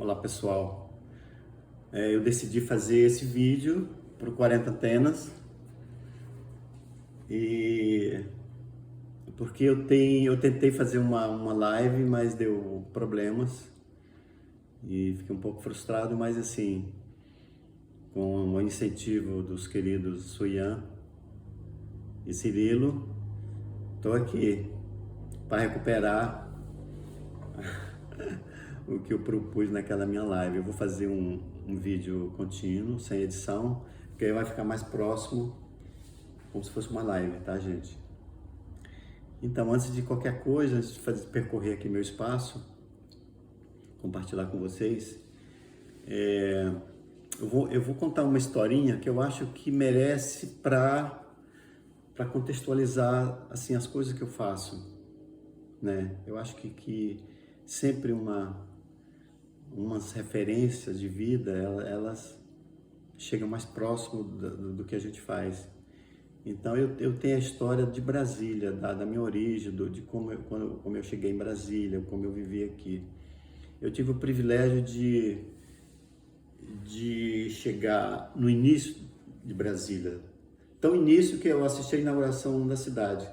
Olá pessoal, eu decidi fazer esse vídeo para o 40 Antenas e porque eu tentei fazer uma live, mas deu problemas e fiquei um pouco frustrado, mas assim, com o incentivo dos queridos Suyan e Cirilo, estou aqui para recuperar o que eu propus naquela minha live. Eu vou fazer um vídeo contínuo, sem edição, porque aí vai ficar mais próximo, como se fosse uma live, tá, gente? Então, antes de qualquer coisa, antes de percorrer aqui meu espaço, compartilhar com vocês, eu vou contar uma historinha que eu acho que merece para contextualizar assim as coisas que eu faço, né? Eu acho que sempre umas referências de vida, elas chegam mais próximo do que a gente faz. Então eu tenho a história de Brasília, da minha origem, de como eu cheguei em Brasília, como eu vivi aqui. Eu tive o privilégio de chegar no início de Brasília, tão início que eu assisti a inauguração da cidade,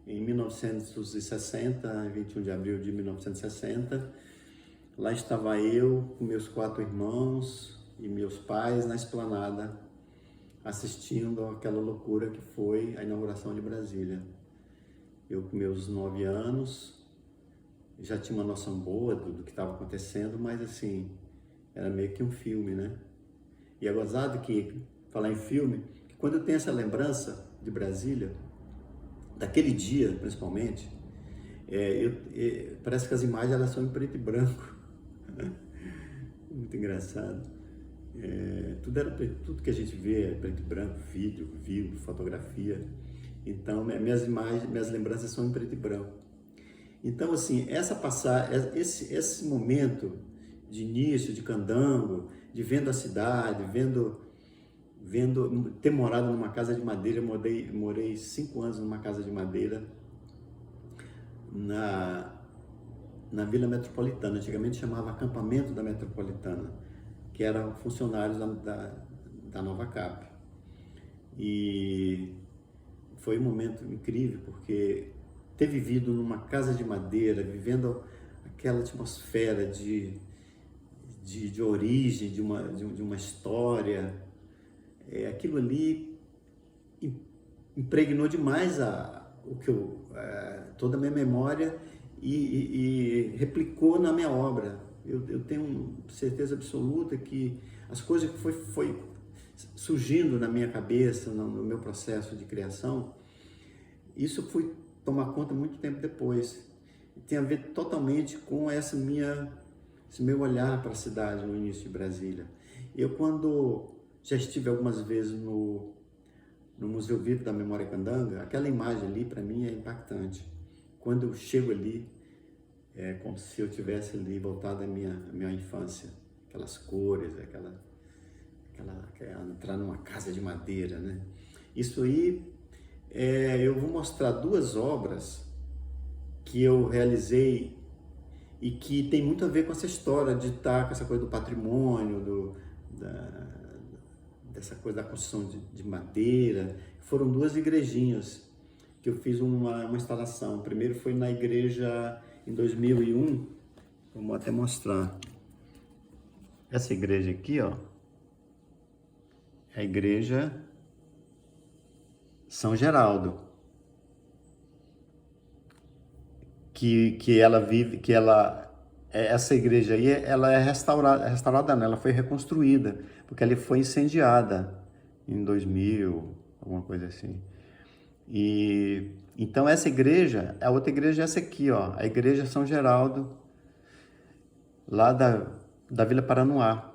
em 1960, 21 de abril de 1960. Lá estava eu com meus 4 irmãos e meus pais na esplanada, assistindo aquela loucura que foi a inauguração de Brasília. Eu com meus 9 anos, já tinha uma noção boa do que estava acontecendo, mas assim, era meio que um filme, né? E é gozado que, falar em filme, que quando eu tenho essa lembrança de Brasília, daquele dia principalmente, parece que as imagens elas são em preto e branco. Muito engraçado. Tudo que a gente vê é preto e branco, vídeo, fotografia. Então, minhas lembranças são em preto e branco. Então, assim, esse momento de início, de candango, de vendo a cidade, ter morado numa casa de madeira. Eu morei 5 anos numa casa de madeira na Vila Metropolitana. Antigamente chamava Acampamento da Metropolitana, que eram funcionários da Nova Cap. E foi um momento incrível, porque ter vivido numa casa de madeira, vivendo aquela atmosfera de origem, de uma história, aquilo ali impregnou demais toda a minha memória e replicou na minha obra. Eu tenho certeza absoluta que as coisas que foi surgindo na minha cabeça, no meu processo de criação, isso foi tomar conta muito tempo depois. Tem a ver totalmente com esse meu olhar para a cidade no início de Brasília. Eu, quando já estive algumas vezes no Museu Vivo da Memória Candanga, aquela imagem ali para mim é impactante. Quando eu chego ali, é como se eu tivesse ali voltado à minha infância, aquelas cores, entrar numa casa de madeira, né? Isso aí, eu vou mostrar 2 obras que eu realizei e que tem muito a ver com essa história de estar com essa coisa do patrimônio, dessa coisa da construção de madeira. Foram 2 igrejinhas que eu fiz uma instalação. O primeiro foi na igreja em 2001, vou até mostrar. Essa igreja aqui, ó, é a igreja São Geraldo, essa igreja aí, ela é restaurada não, ela foi reconstruída, porque ela foi incendiada em 2000, alguma coisa assim. E então essa igreja, a outra igreja é essa aqui, ó, a igreja São Geraldo, lá da Vila Paranoá.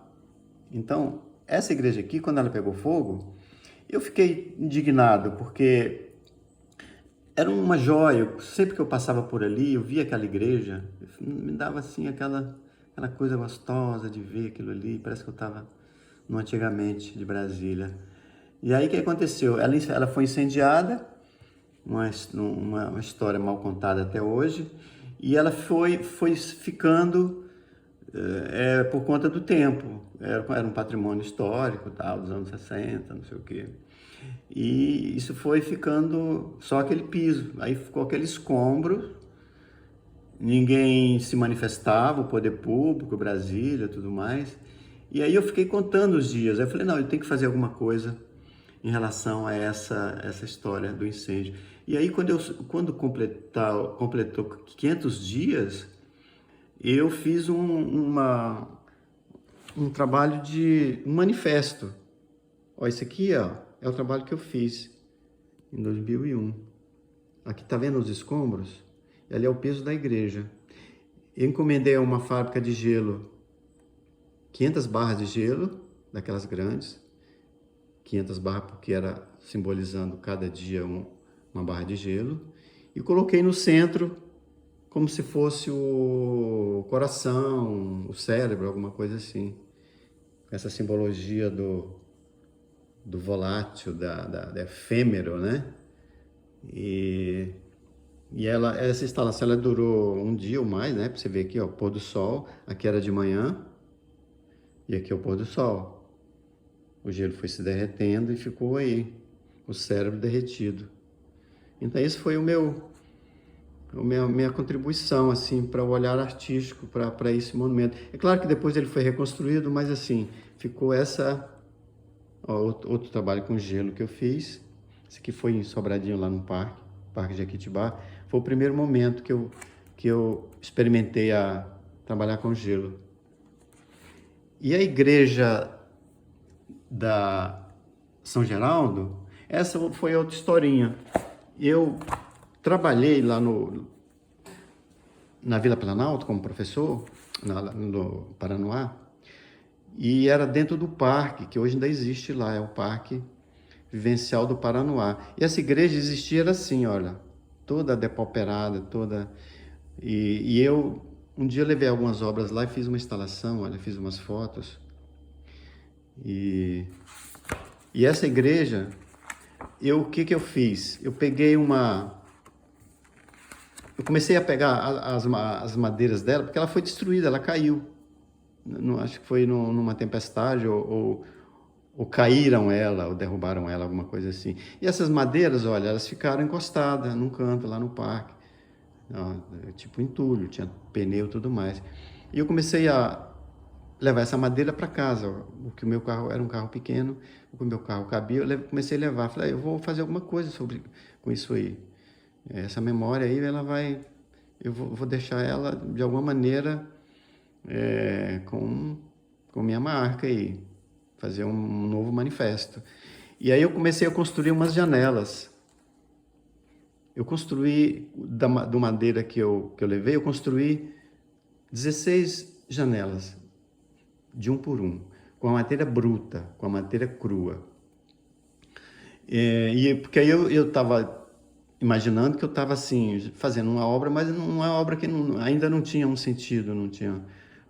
Então, essa igreja aqui, quando ela pegou fogo, eu fiquei indignado, porque era uma joia. Sempre que eu passava por ali, eu via aquela igreja, me dava assim aquela coisa gostosa de ver aquilo ali, parece que eu estava no antigamente de Brasília. E aí o que aconteceu? Ela foi incendiada, uma história mal contada até hoje, e ela foi ficando é por conta do tempo. Era um patrimônio histórico, tal, dos anos 60, não sei o quê. E isso foi ficando só aquele piso. Aí ficou aquele escombro, ninguém se manifestava, o poder público, Brasília, tudo mais. E aí eu fiquei contando os dias. Aí eu falei, não, eu tenho que fazer alguma coisa em relação a essa história do incêndio. E aí quando completou 500 dias, eu fiz um trabalho de um manifesto. Ó, esse aqui, ó, é o trabalho que eu fiz em 2001. Aqui tá vendo os escombros? Ali é o peso da igreja. Eu encomendei a uma fábrica de gelo 500 barras de gelo, daquelas grandes, 500 barras porque era simbolizando cada dia uma barra de gelo, e coloquei no centro como se fosse o coração, o cérebro, alguma coisa assim. Essa simbologia do volátil, da efêmero, né? E essa instalação ela durou um dia ou mais, né? Pra você ver aqui, ó, pôr do sol. Aqui era de manhã e aqui é o pôr do sol. O gelo foi se derretendo e ficou aí, o cérebro derretido. Então, isso foi minha contribuição, assim, para o olhar artístico, para esse monumento. É claro que depois ele foi reconstruído, mas, assim, ficou ó, outro trabalho com gelo que eu fiz. Esse aqui foi em Sobradinho, lá no Parque Jequitibá. Foi o primeiro momento que eu experimentei a trabalhar com gelo. E a igreja da São Geraldo, essa foi outra historinha. Eu trabalhei lá na Vila Planalto como professor, no Paranoá, e era dentro do parque, que hoje ainda existe lá, é o Parque Vivencial do Paranoá. E essa igreja existia era assim, olha, toda depauperada, toda... E eu, um dia levei algumas obras lá e fiz uma instalação, olha, fiz umas fotos. E essa igreja, o que eu fiz? Eu comecei a pegar as madeiras dela, porque ela foi destruída, ela caiu. Acho que foi numa tempestade, ou caíram ela, ou derrubaram ela, alguma coisa assim. E essas madeiras, olha, elas ficaram encostadas num canto lá no parque. Tipo entulho, tinha pneu e tudo mais. E eu comecei a levar essa madeira para casa, porque o meu carro era um carro pequeno, o meu carro cabia, eu comecei a levar. Falei, eu vou fazer alguma coisa com isso aí. Essa memória aí, eu vou deixar ela de alguma maneira com minha marca aí, fazer um novo manifesto. E aí eu comecei a construir umas janelas. Eu construí, do madeira que eu levei, eu construí 16 janelas, de um por um, com a madeira bruta, com a madeira crua. Porque aí eu estava imaginando que eu estava assim, fazendo uma obra, mas uma obra que ainda não tinha um sentido, não tinha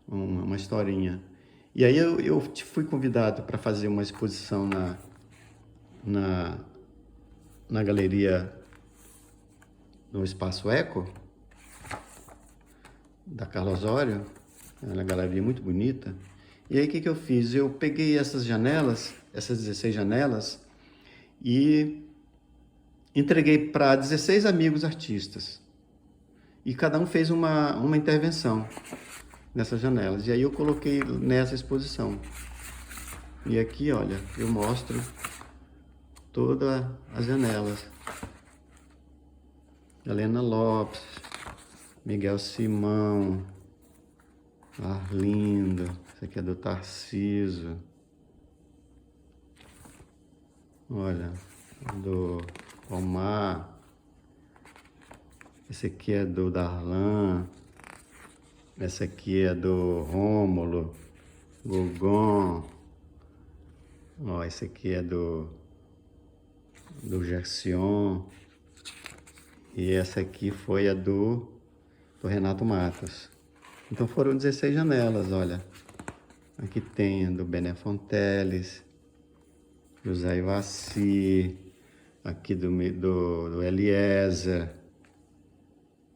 uma historinha. E aí eu fui convidado para fazer uma exposição na galeria, no Espaço Eco, da Carla Osório, é uma galeria muito bonita. E aí o que eu fiz? Eu peguei essas janelas, essas 16 janelas, e entreguei para 16 amigos artistas. E cada um fez uma intervenção nessas janelas. E aí eu coloquei nessa exposição. E aqui, olha, eu mostro todas as janelas. Helena Lopes, Miguel Simão, Arlindo, esse aqui é do Tarciso. Olha, do Omar. Esse aqui é do Darlan. Essa aqui é do Rômulo, Gogon. Ó, esse aqui é do Gersion. E essa aqui foi a do Renato Matos. Então foram 16 janelas, olha. Aqui tem a do Bené Fonteles, José Ivassi, aqui do Eliezer.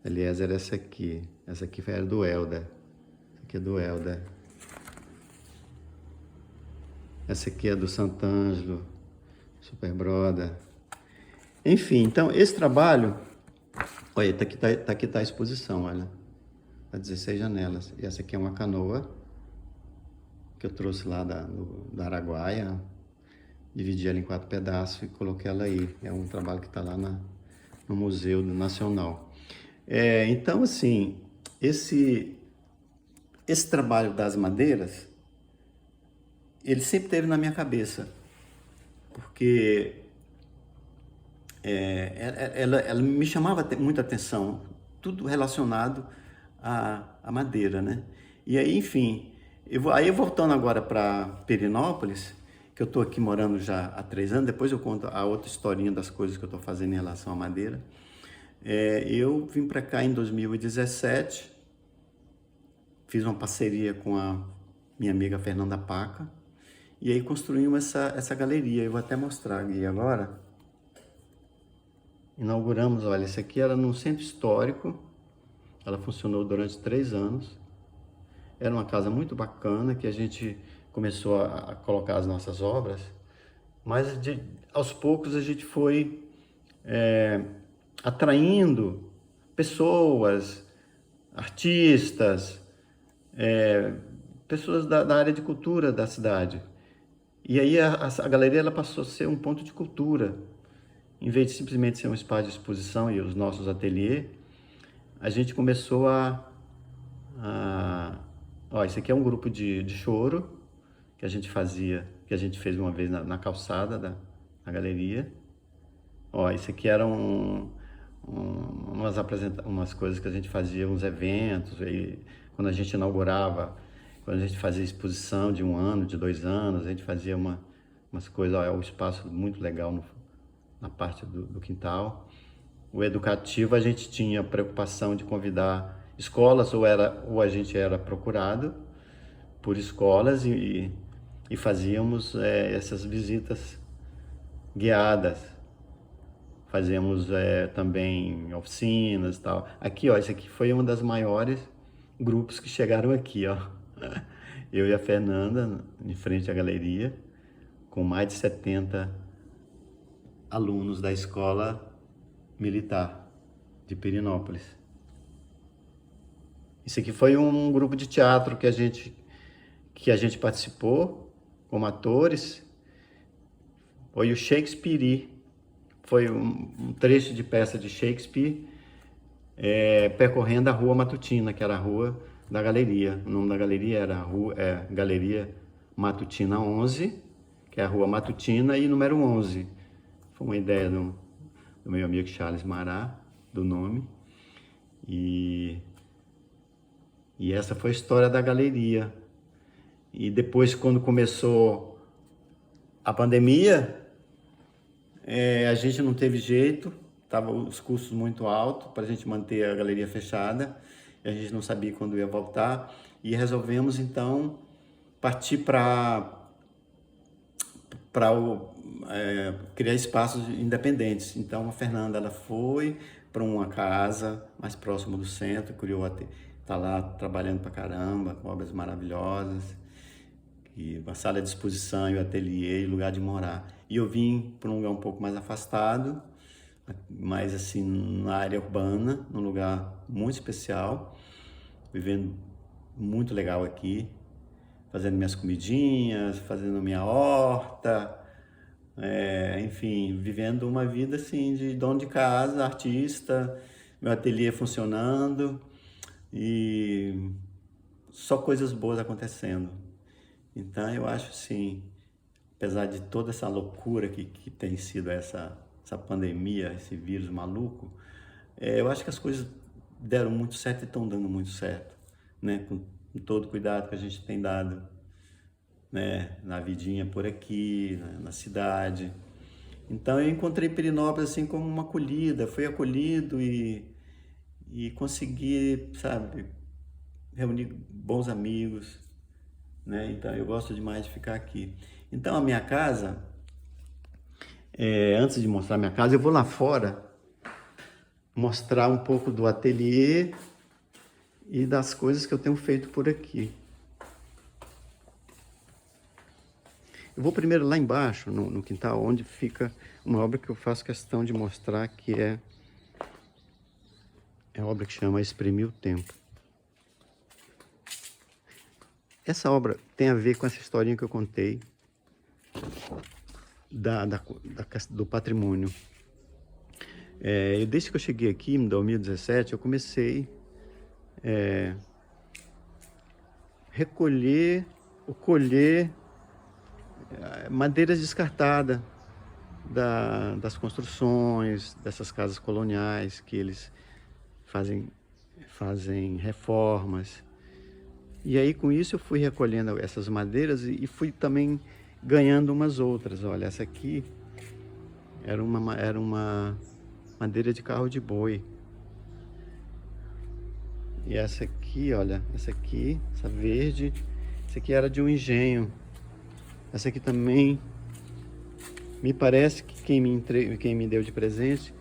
Eliezer, essa aqui. Essa aqui era do Helder. Essa aqui é do Helder. Essa aqui é do Sant'Angelo, Super Brother. Enfim, então esse trabalho, olha, aqui tá a exposição, olha. Tá 16 janelas. E essa aqui é uma canoa que eu trouxe lá da Araguaia. Dividi ela em 4 pedaços e coloquei ela aí. É um trabalho que está lá no Museu Nacional. Então, assim, esse trabalho das madeiras, ele sempre teve na minha cabeça, porque ela me chamava muita atenção, tudo relacionado à madeira, né? E aí, enfim, aí voltando agora para Perinópolis, que eu estou aqui morando já há 3 anos, depois eu conto a outra historinha das coisas que eu estou fazendo em relação à madeira. Eu vim para cá em 2017, fiz uma parceria com a minha amiga Fernanda Paca, e aí construímos essa galeria. Eu vou até mostrar aqui agora. Inauguramos, olha, esse aqui era num centro histórico, ela funcionou durante 3 anos. Era uma casa muito bacana, que a gente começou a colocar as nossas obras, mas aos poucos a gente foi atraindo pessoas, artistas, pessoas da área de cultura da cidade. E aí a galeria ela passou a ser um ponto de cultura. Em vez de simplesmente ser um espaço de exposição e os nossos ateliês, a gente começou ó, esse aqui é um grupo de choro que a gente fez uma vez na calçada da galeria. Ó, isso aqui eram umas coisas que a gente fazia, uns eventos, e quando a gente inaugurava, quando a gente fazia exposição de 1 ano, de 2 anos, a gente fazia umas coisas, ó, é um espaço muito legal na parte do quintal. O educativo, a gente tinha preocupação de convidar escolas, ou a gente era procurado por escolas e fazíamos essas visitas guiadas. Fazíamos também oficinas e tal. Aqui, ó, esse aqui foi um dos maiores grupos que chegaram aqui, ó. Eu e a Fernanda, em frente à galeria, com mais de 70 alunos da Escola Militar de Perinópolis. Isso aqui foi um grupo de teatro que a gente participou como atores. Foi o Shakespeare. Foi um trecho de peça de Shakespeare percorrendo a Rua Matutina, que era a rua da galeria. O nome da galeria era Galeria Matutina 11, que é a Rua Matutina, e número 11. Foi uma ideia do meu amigo Charles Mará, do nome. E essa foi a história da galeria. E depois, quando começou a pandemia, a gente não teve jeito, tava os custos muito altos para a gente manter a galeria fechada, e a gente não sabia quando ia voltar, e resolvemos então partir para criar espaços independentes. Então a Fernanda ela foi para uma casa mais próxima do centro, está lá trabalhando para caramba, com obras maravilhosas, e uma sala de exposição, e o ateliê, e lugar de morar. E eu vim para um lugar um pouco mais afastado, mais assim na área urbana, num lugar muito especial, vivendo muito legal aqui, fazendo minhas comidinhas, fazendo minha horta, enfim, vivendo uma vida assim de dono de casa, artista, meu ateliê funcionando e só coisas boas acontecendo. Então eu acho assim, apesar de toda essa loucura que tem sido essa pandemia, esse vírus maluco, eu acho que as coisas deram muito certo e estão dando muito certo, né? Com todo o cuidado que a gente tem dado, né? Na vidinha por aqui, na cidade. Então eu encontrei Perinópolis assim como uma acolhida, fui acolhido e consegui, sabe, reunir bons amigos, né? Então eu gosto demais de ficar aqui. Então a minha casa, antes de mostrar minha casa, eu vou lá fora mostrar um pouco do ateliê e das coisas que eu tenho feito por aqui. Eu vou primeiro lá embaixo, no quintal, onde fica uma obra que eu faço questão de mostrar, que é a obra que chama Exprimir o Tempo. Essa obra tem a ver com essa historinha que eu contei do patrimônio. Desde que eu cheguei aqui, em 2017, eu comecei a colher madeiras descartadas das construções, dessas casas coloniais, que eles fazem reformas. E aí, com isso, eu fui recolhendo essas madeiras e fui também ganhando umas outras. Olha, essa aqui era uma madeira de carro de boi. E essa aqui, olha, essa verde, essa aqui era de um engenho. Essa aqui também, me parece que quem me deu de presente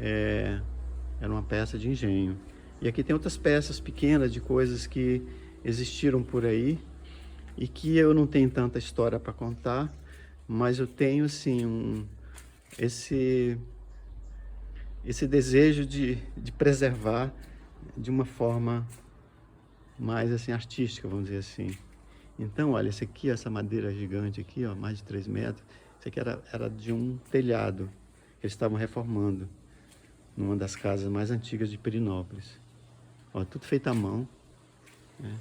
era uma peça de engenho. E aqui tem outras peças pequenas de coisas que existiram por aí e que eu não tenho tanta história para contar, mas eu tenho assim esse desejo de preservar de uma forma mais assim artística, vamos dizer assim. Então, olha, essa madeira gigante aqui, ó, mais de 3 metros, isso aqui era de um telhado que eles estavam reformando numa das casas mais antigas de Pirenópolis. Ó, tudo feito à mão, né?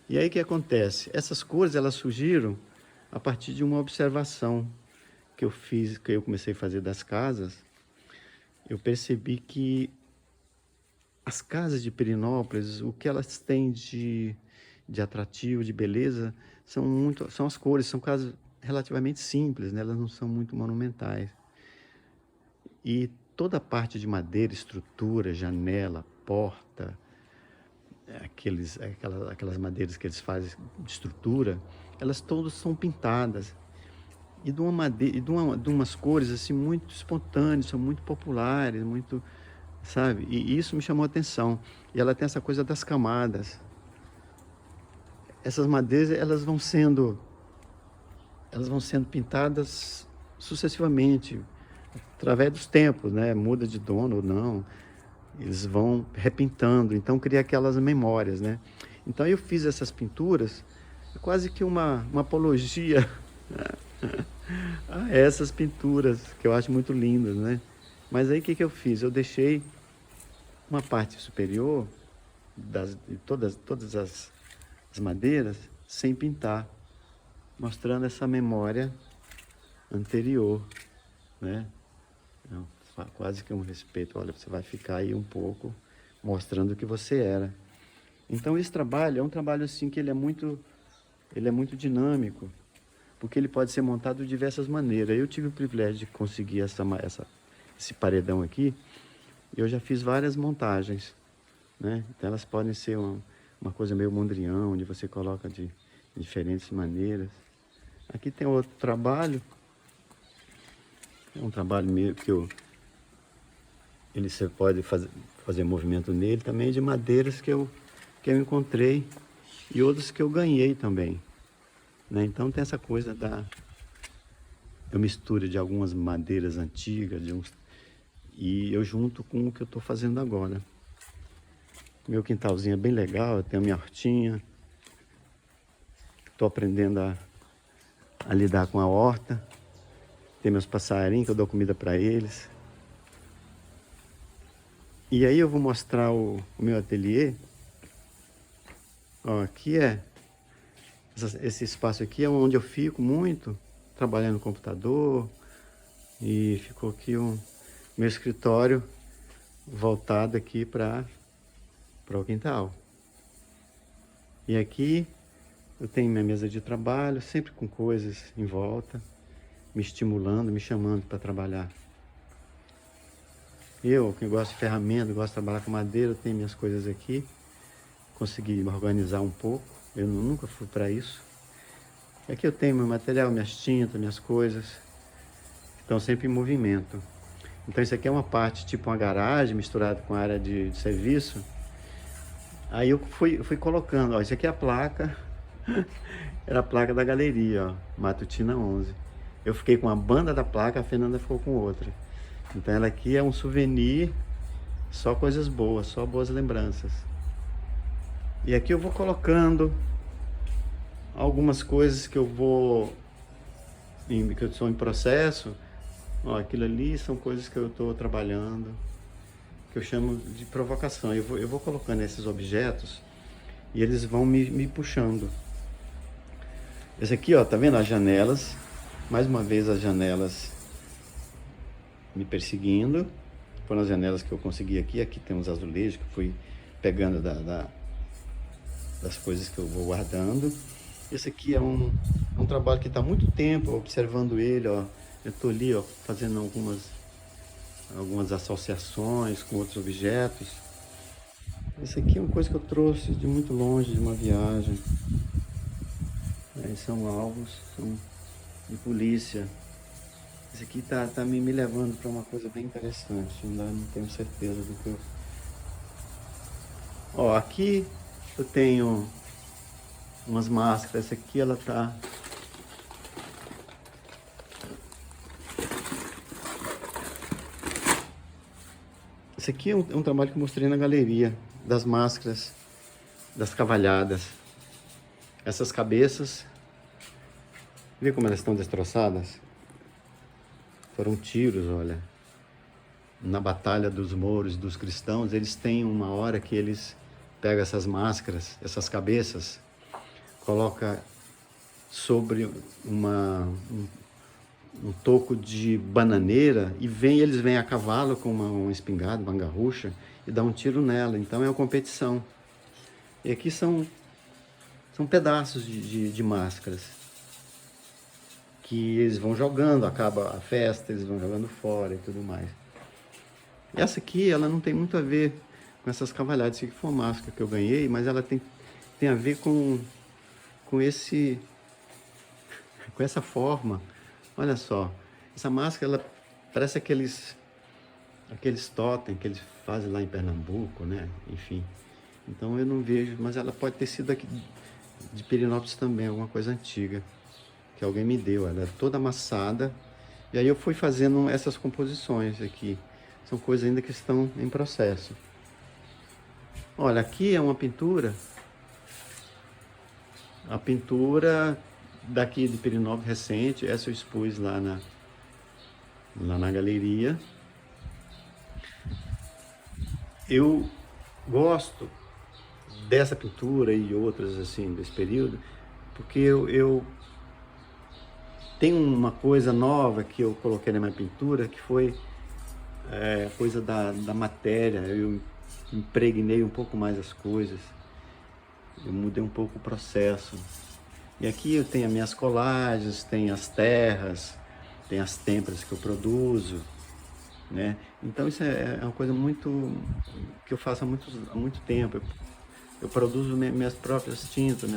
E aí o que acontece? Essas cores, elas surgiram a partir de uma observação que eu comecei a fazer das casas. Eu percebi que as casas de Pirenópolis, o que elas têm de atrativo, de beleza, são as cores. São casas relativamente simples, né? Elas não são muito monumentais. E toda a parte de madeira, estrutura, janela, porta, aquelas madeiras que eles fazem de estrutura, elas todas são pintadas. E de uma madeira, de umas cores assim muito espontâneas, são muito populares, muito, sabe? E isso me chamou a atenção. E ela tem essa coisa das camadas. Essas madeiras, elas vão sendo pintadas sucessivamente, através dos tempos, né? Muda de dono ou não, eles vão repintando, então cria aquelas memórias, né? Então eu fiz essas pinturas, quase que uma apologia a essas pinturas, que eu acho muito lindas, né? Mas aí o que eu fiz? Eu deixei uma parte superior de todas as madeiras sem pintar, mostrando essa memória anterior, né? Então, quase que um respeito. Olha, você vai ficar aí um pouco mostrando o que você era. Então esse trabalho é um trabalho assim que ele é muito dinâmico, porque ele pode ser montado de diversas maneiras. Eu tive o privilégio de conseguir esse paredão aqui. Eu já fiz várias montagens, né? Então elas podem ser uma coisa meio Mondrian, onde você coloca de diferentes maneiras. Aqui tem outro trabalho. É um trabalho meio que você pode fazer movimento nele também, de madeiras que eu encontrei e outras que eu ganhei também, né? Então tem essa coisa eu misturo de algumas madeiras antigas, e eu junto com o que eu estou fazendo agora. Meu quintalzinho é bem legal, eu tenho a minha hortinha, estou aprendendo a lidar com a horta. Tem meus passarinhos que eu dou comida para eles. E aí eu vou mostrar o meu ateliê. Ó, aqui esse espaço aqui é onde eu fico muito, trabalhando no computador. E ficou aqui meu escritório voltado aqui para o quintal. E aqui eu tenho minha mesa de trabalho, sempre com coisas em volta, me estimulando, me chamando para trabalhar. Eu, que gosto de ferramenta, gosto de trabalhar com madeira, eu tenho minhas coisas aqui. Consegui me organizar um pouco, eu nunca fui para isso. Aqui eu tenho meu material, minhas tintas, minhas coisas, que estão sempre em movimento. Então isso aqui é uma parte, tipo uma garagem, misturada com a área de serviço. Aí eu fui colocando, ó, isso aqui é a placa, era a placa da galeria, ó, Matutina 11. Eu fiquei com a banda da placa, a Fernanda ficou com outra. Então ela aqui é um souvenir, só coisas boas, só boas lembranças. E aqui eu vou colocando algumas coisas que eu que eu estou em processo. Ó, aquilo ali são coisas que eu estou trabalhando, que eu chamo de provocação. Eu vou colocando esses objetos e eles vão me puxando. Esse aqui, ó, tá vendo as janelas? Mais uma vez as janelas me perseguindo. Foram as janelas que eu consegui aqui. Aqui tem uns azulejos que eu fui pegando das coisas que eu vou guardando. Esse aqui é um trabalho que está há muito tempo observando ele, ó. Eu estou ali, ó, fazendo algumas associações com outros objetos. Esse aqui é uma coisa que eu trouxe de muito longe, de uma viagem. São alvos, são de polícia. Esse aqui tá me levando para uma coisa bem interessante. Ainda não tenho certeza do que eu... Ó, aqui eu tenho umas máscaras. Essa aqui ela tá... Esse aqui é um trabalho que eu mostrei na galeria, das máscaras, das cavalhadas. Essas cabeças, vê como elas estão destroçadas? Foram tiros, olha. Na batalha dos mouros, dos cristãos, eles têm uma hora que eles pegam essas máscaras, essas cabeças, coloca sobre um toco de bananeira e eles vêm a cavalo com uma espingarda, uma garrucha e dá um tiro nela. Então é uma competição. E aqui são pedaços de máscaras que eles vão jogando, acaba a festa, eles vão jogando fora e tudo mais. E essa aqui, ela não tem muito a ver com essas cavalhadas. Isso aqui foi uma máscara que eu ganhei, mas ela tem a ver com essa forma. Olha só, essa máscara, ela parece aqueles totem que eles fazem lá em Pernambuco, né? Enfim, então eu não vejo, mas ela pode ter sido aqui de Pirenópolis também, alguma coisa antiga que alguém me deu. Ela é toda amassada e aí eu fui fazendo essas composições aqui. São coisas ainda que estão em processo. Olha, aqui é uma pintura, a pintura daqui de Pirenópolis recente. Essa eu expus lá na galeria. Eu gosto dessa pintura e outras assim desse período, porque eu tenho uma coisa nova que eu coloquei na minha pintura, que foi coisa da matéria. Eu impregnei um pouco mais as coisas, eu mudei um pouco o processo. E aqui eu tenho as minhas colagens, tem as terras, tem as têmperas que eu produzo, né? Então isso é uma coisa que eu faço há muito tempo. Eu produzo minhas próprias tintas,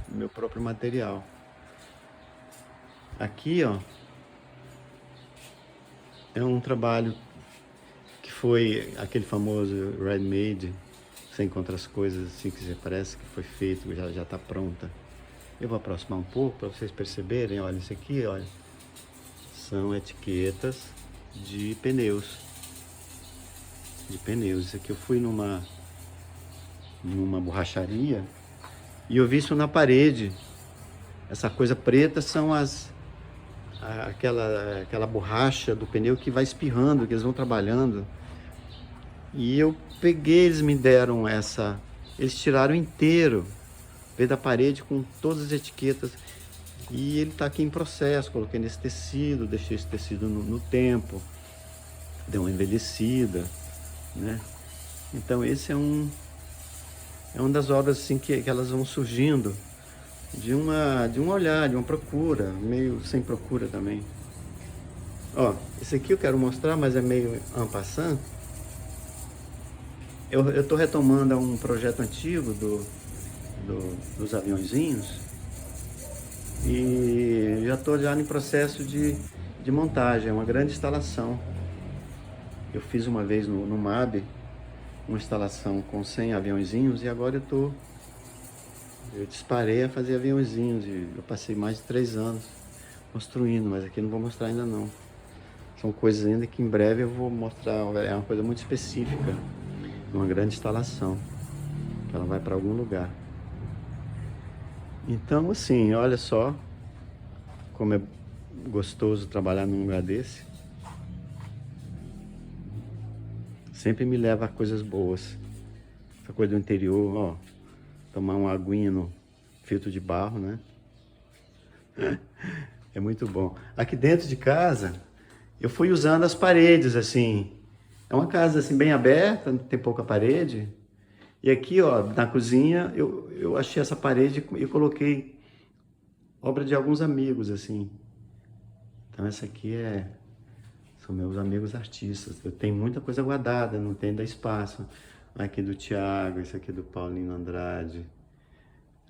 meu próprio material. Aqui, ó, é um trabalho que foi aquele famoso ready-made. Você encontra as coisas assim que parece que foi feito, já está pronta. Eu vou aproximar um pouco para vocês perceberem. Olha, isso aqui, olha, são etiquetas de pneus. Isso aqui eu fui numa borracharia e eu vi isso na parede. Essa coisa preta são aquela borracha do pneu que vai espirrando, que eles vão trabalhando. E eu peguei, eles me deram eles tiraram inteiro, veio da parede com todas as etiquetas. E ele está aqui em processo. Coloquei nesse tecido, deixei esse tecido no tempo, deu uma envelhecida, né? Então esse é uma das obras assim que elas vão surgindo de um olhar, de uma procura, meio sem procura também. Ó, esse aqui eu quero mostrar, mas é meio en passant. Eu tô retomando um projeto antigo dos aviãozinhos e já estou em processo de montagem. É uma grande instalação. Eu fiz uma vez no MAB uma instalação com 100 aviãozinhos e agora eu disparei a fazer aviãozinhos e eu passei mais de 3 anos construindo, mas aqui não vou mostrar ainda não. São coisas ainda que em breve eu vou mostrar, é uma coisa muito específica, uma grande instalação, que ela vai para algum lugar. Então assim, olha só como é gostoso trabalhar num lugar desse. Sempre me leva a coisas boas. Essa coisa do interior, ó, tomar uma aguinha no filtro de barro, né? É muito bom. Aqui dentro de casa, eu fui usando as paredes, assim. É uma casa, assim, bem aberta, tem pouca parede. E aqui, ó, na cozinha, eu achei essa parede e coloquei obra de alguns amigos, assim. Então, essa aqui são meus amigos artistas. Eu tenho muita coisa guardada, não tem da espaço. Aqui do Thiago, esse aqui do Paulinho Andrade.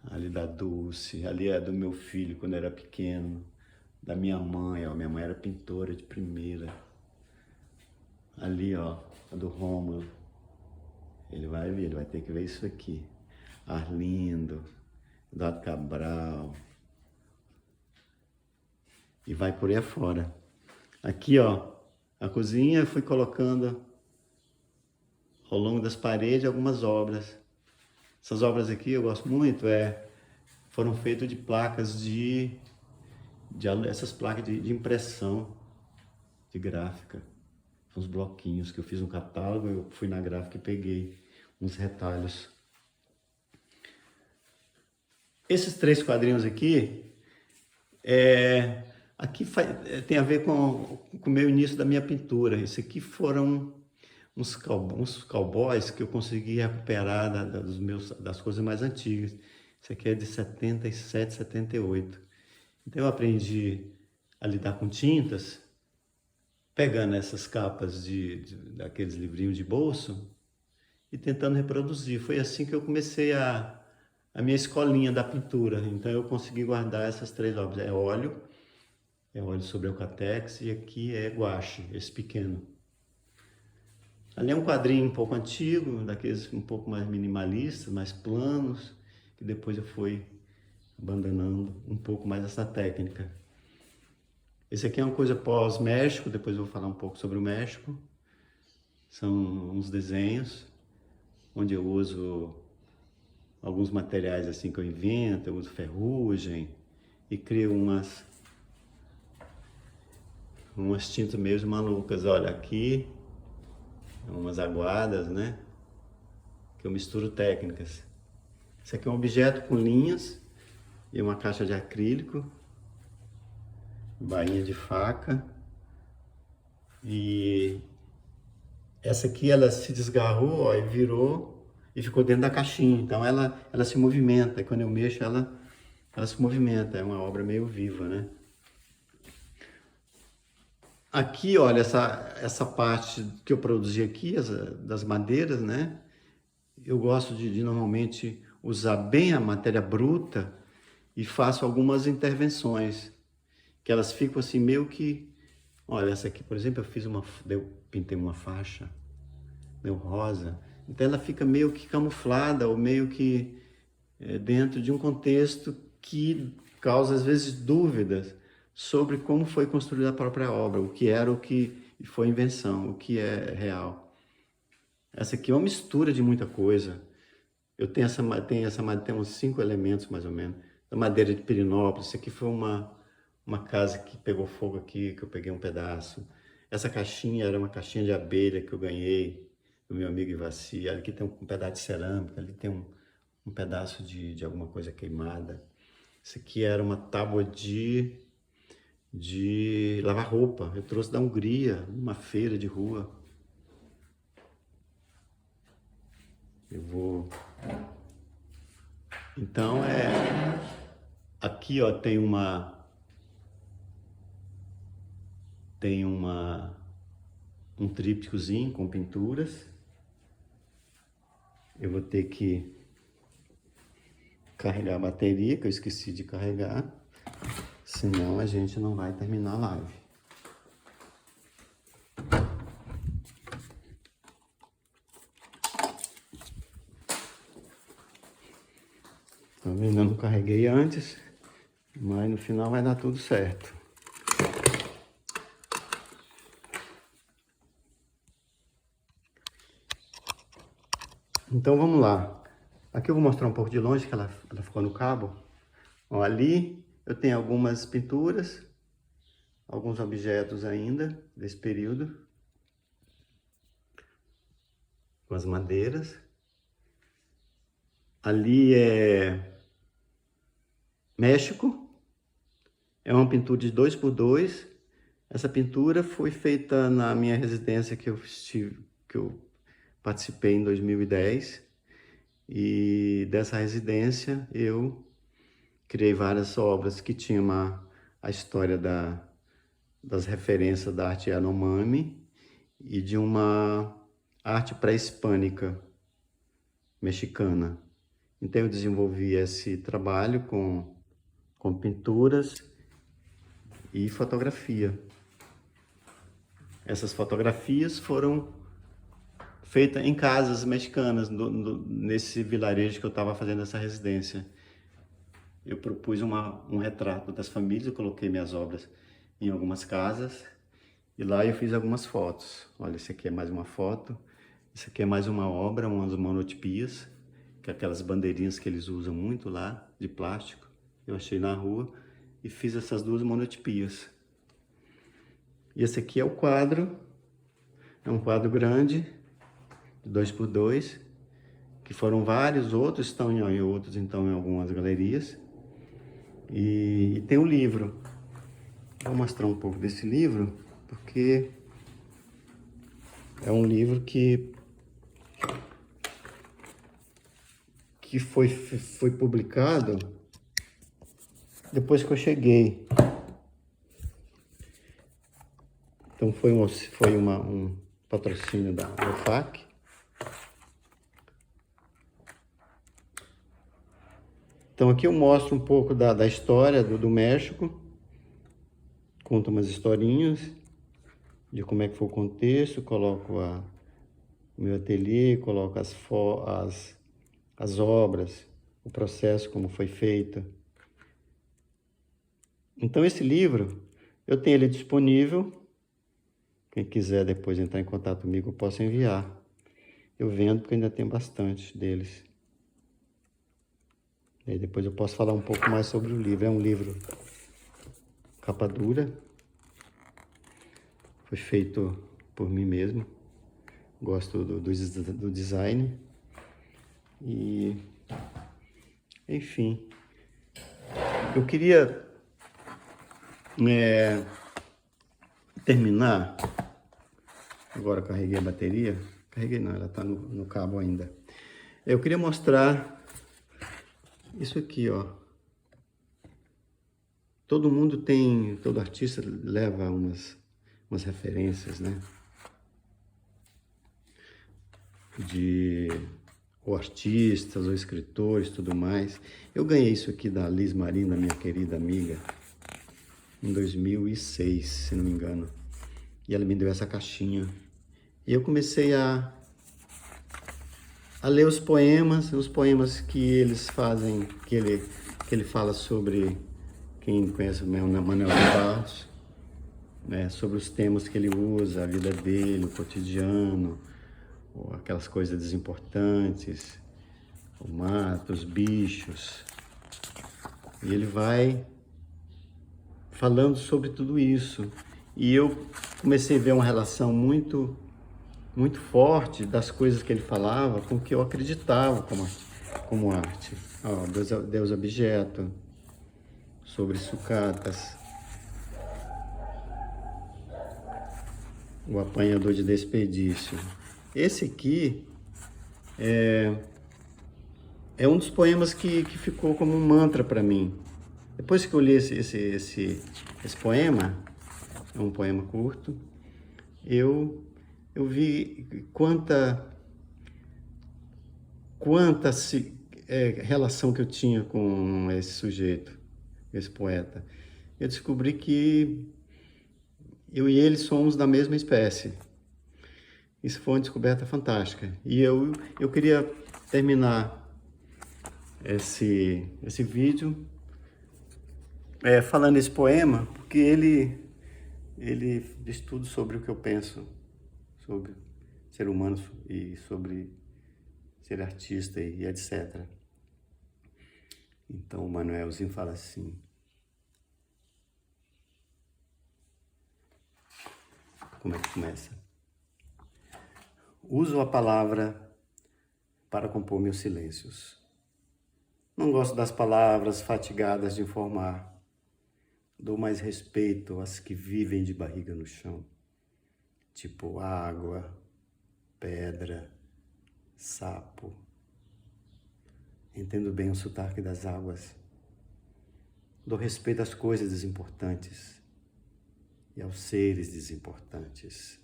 Ali da Dulce, ali é do meu filho quando era pequeno. Da minha mãe, ó, minha mãe era pintora de primeira. Ali, ó, a do Rômulo. Ele vai ver, ele vai ter que ver isso aqui. Arlindo, Eduardo Cabral. E vai por aí afora. Aqui, ó, a cozinha eu fui colocando ao longo das paredes algumas obras. Essas obras aqui eu gosto muito, foram feitas de placas essas placas de impressão, de gráfica. São uns bloquinhos que eu fiz um catálogo, eu fui na gráfica e peguei uns retalhos. Esses 3 quadrinhos aqui, tem a ver com o meu início da minha pintura. Esse aqui foram uns cowboys que eu consegui recuperar das coisas mais antigas. Esse aqui é de 77, 78. Então eu aprendi a lidar com tintas, pegando essas capas daqueles livrinhos de bolso e tentando reproduzir. Foi assim que eu comecei a minha escolinha da pintura. Então eu consegui guardar essas 3 obras. É óleo sobre Eucatex e aqui é guache, esse pequeno. Ali é um quadrinho um pouco antigo, daqueles um pouco mais minimalistas, mais planos, que depois eu fui abandonando um pouco mais essa técnica. Esse aqui é uma coisa pós-México, depois eu vou falar um pouco sobre o México. São uns desenhos, onde eu uso alguns materiais assim que eu invento, eu uso ferrugem e crio umas tintas meio malucas. Olha, aqui, umas aguadas, né? Que eu misturo técnicas. Esse aqui é um objeto com linhas e uma caixa de acrílico, bainha de faca. E essa aqui ela se desgarrou, ó, e virou e ficou dentro da caixinha. Então ela se movimenta. E quando eu mexo ela se movimenta. É uma obra meio viva, né? Aqui, olha, essa parte que eu produzi aqui, das madeiras, né? Eu gosto de normalmente usar bem a matéria bruta e faço algumas intervenções, que elas ficam assim meio que... Olha, essa aqui, por exemplo, eu pintei uma faixa, meio rosa, então ela fica meio que camuflada ou meio que dentro de um contexto que causa às vezes dúvidas sobre como foi construída a própria obra, o que era, o que foi invenção, o que é real. Essa aqui é uma mistura de muita coisa. Eu tenho tem uns 5 elementos mais ou menos. Da madeira de Pirinópolis. Isso aqui foi uma casa que pegou fogo aqui, que eu peguei um pedaço. Essa caixinha era uma caixinha de abelha que eu ganhei do meu amigo Ivaci. Aqui tem um pedaço de cerâmica, ali tem um pedaço de alguma coisa queimada. Isso aqui era uma tábua de lavar roupa. Eu trouxe da Hungria, numa feira de rua. Eu vou... Então, aqui, ó, tem um trípticozinho com pinturas. Eu vou ter que carregar a bateria, que eu esqueci de carregar. Senão a gente não vai terminar a live. Tá vendo? Eu não carreguei antes, mas no final vai dar tudo certo. Então vamos lá. Aqui eu vou mostrar um pouco de longe, que ela ficou no cabo. Ó, ali eu tenho algumas pinturas, alguns objetos ainda desse período, com as madeiras. Ali é México, é uma pintura de 2x2. Essa pintura foi feita na minha residência que eu participei em 2010. E dessa residência eu criei várias obras que tinham a história das referências da arte Yanomami e de uma arte pré-hispânica mexicana. Então eu desenvolvi esse trabalho com pinturas e fotografia. Essas fotografias foram feitas em casas mexicanas, nesse vilarejo que eu estava fazendo essa residência. Eu propus um retrato das famílias, eu coloquei minhas obras em algumas casas e lá eu fiz algumas fotos. Olha, esse aqui é mais uma foto, esse aqui é mais uma obra, umas monotipias, que é aquelas bandeirinhas que eles usam muito lá, de plástico. Eu achei na rua e fiz essas duas monotipias. E esse aqui é o quadro, é um quadro grande, de 2x2, que foram vários, outros estão em outros, então em algumas galerias. E tem um livro. Vou mostrar um pouco desse livro, porque é um livro que foi publicado depois que eu cheguei. Então foi um patrocínio da UFAC. Então aqui eu mostro um pouco da história do México, conto umas historinhas de como é que foi o contexto, coloco o meu ateliê, coloco as obras, o processo como foi feito. Então esse livro, eu tenho ele disponível, quem quiser depois entrar em contato comigo eu posso enviar. Eu vendo porque ainda tem bastante deles. E aí depois eu posso falar um pouco mais sobre o livro. É um livro capa dura. Foi feito por mim mesmo. Gosto do design. E, enfim. Eu queria terminar. Agora carreguei a bateria. Carreguei não, ela está no cabo ainda. Eu queria mostrar isso aqui, ó. Todo artista leva umas referências, né? Ou artistas, ou escritores, tudo mais. Eu ganhei isso aqui da Liz Marina, minha querida amiga, em 2006, se não me engano. E ela me deu essa caixinha. E eu comecei a ler os poemas que eles fazem, que ele fala sobre, quem conhece o Manuel de Barros, né, sobre os temas que ele usa, a vida dele, o cotidiano, ou aquelas coisas desimportantes, o mato, os bichos. E ele vai falando sobre tudo isso. E eu comecei a ver uma relação muito forte das coisas que ele falava com o que eu acreditava como arte. Ó, Deus Objeto, sobre sucatas, o apanhador de desperdício. Esse aqui é um dos poemas que ficou como um mantra para mim. Depois que eu li esse poema, é um poema curto, eu vi quanta relação que eu tinha com esse sujeito, esse poeta. Eu descobri que eu e ele somos da mesma espécie. Isso foi uma descoberta fantástica. E eu queria terminar esse vídeo falando esse poema, porque ele diz tudo sobre o que eu penso sobre ser humano e sobre ser artista e etc. Então o Manuelzinho fala assim: como é que começa? Uso a palavra para compor meus silêncios. Não gosto das palavras fatigadas de informar. Dou mais respeito às que vivem de barriga no chão, tipo água, pedra, sapo. Entendo bem o sotaque das águas. Dou respeito às coisas desimportantes e aos seres desimportantes.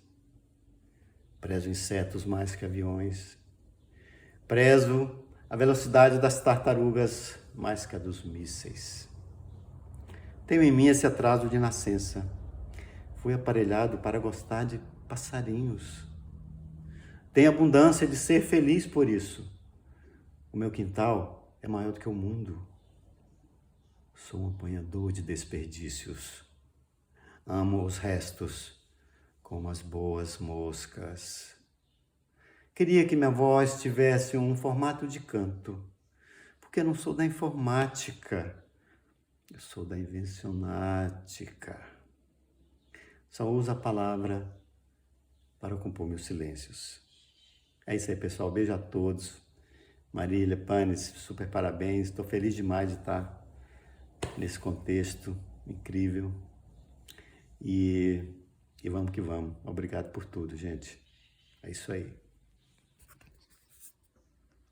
Prezo insetos mais que aviões. Prezo a velocidade das tartarugas mais que a dos mísseis. Tenho em mim esse atraso de nascença. Fui aparelhado para gostar de passarinhos. Tenho abundância de ser feliz por isso. O meu quintal é maior do que o mundo. Sou um apanhador de desperdícios. Amo os restos como as boas moscas. Queria que minha voz tivesse um formato de canto, porque eu não sou da informática, eu sou da invencionática. Só uso a palavra para compor meus silêncios. É isso aí, pessoal. Beijo a todos. Marília, Panis, super parabéns. Estou feliz demais de estar nesse contexto incrível. E vamos que vamos. Obrigado por tudo, gente. É isso aí.